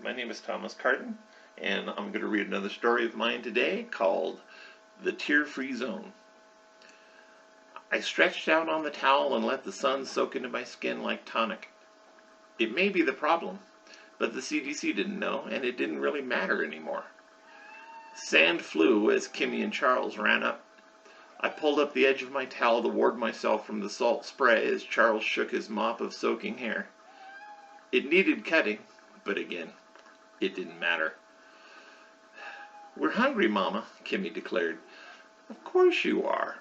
My name is Thomas Carton, and I'm going to read another story of mine today called The Tear-Free Zone. I stretched out on the towel and let the sun soak into my skin like tonic. It may be the problem, but the CDC didn't know, and it didn't really matter anymore. Sand flew as Kimmy and Charles ran up. I pulled up the edge of my towel to ward myself from the salt spray as Charles shook his mop of soaking hair. It needed cutting, but again, it didn't matter. "We're hungry, Mama," Kimmy declared. "Of course you are."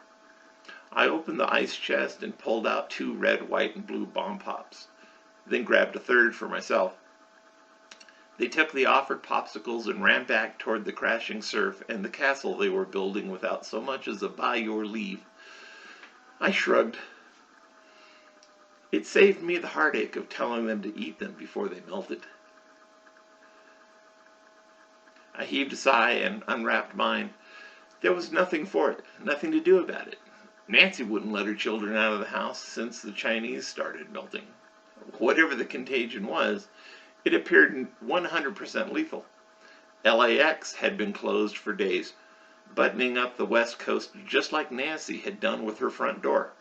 I opened the ice chest and pulled out 2 red, white, and blue bomb pops, then grabbed a third for myself. They took the offered popsicles and ran back toward the crashing surf and the castle they were building without so much as a by your leave. I shrugged. It saved me the heartache of telling them to eat them before they melted. I heaved a sigh and unwrapped mine. There was nothing for it, nothing to do about it. Nancy wouldn't let her children out of the house since the Chinese started melting. Whatever the contagion was, it appeared 100% lethal. LAX had been closed for days, buttoning up the West Coast just like Nancy had done with her front door.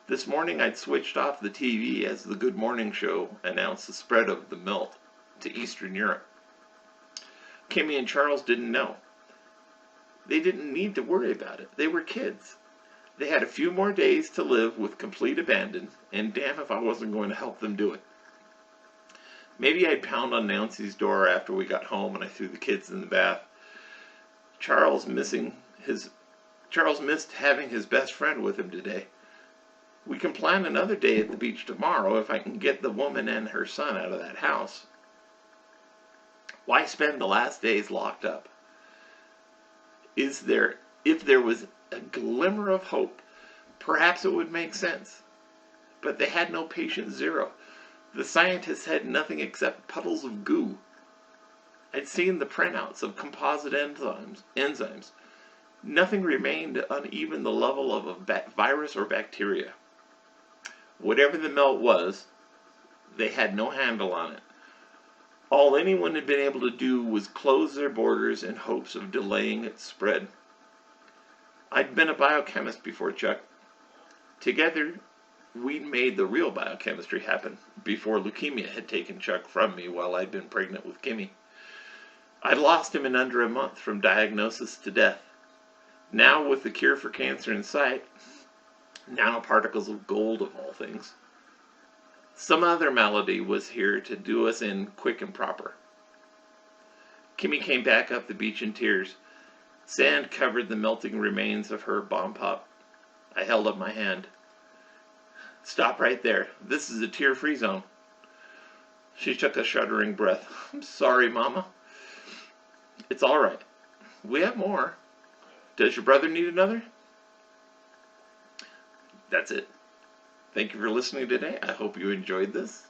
This morning I'd switched off the TV as the Good Morning Show announced the spread of the melt to Eastern Europe. Kimmy and Charles didn't know. They didn't need to worry about it. They were kids. They had a few more days to live with complete abandon, and damn if I wasn't going to help them do it. Maybe I'd pound on Nancy's door after we got home and I threw the kids in the bath. Charles missed having his best friend with him today. We can plan another day at the beach tomorrow if I can get the woman and her son out of that house. Why spend the last days locked up? If there was a glimmer of hope, perhaps it would make sense. But they had no patient zero. The scientists had nothing except puddles of goo. I'd seen the printouts of composite enzymes. Nothing remained on even the level of a virus or bacteria. Whatever the melt was, they had no handle on it. All anyone had been able to do was close their borders in hopes of delaying its spread. I'd been a biochemist before Chuck. Together, we'd made the real biochemistry happen before leukemia had taken Chuck from me while I'd been pregnant with Kimmy. I'd lost him in under a month from diagnosis to death. Now, with the cure for cancer in sight, nanoparticles of gold of all things, some other malady was here to do us in quick and proper. Kimmy came back up the beach in tears. Sand covered the melting remains of her bomb pop. I held up my hand. "Stop right there. This is a tear-free zone." She took a shuddering breath. "I'm sorry, Mama." "It's all right. We have more. Does your brother need another?" That's it. Thank you for listening today. I hope you enjoyed this.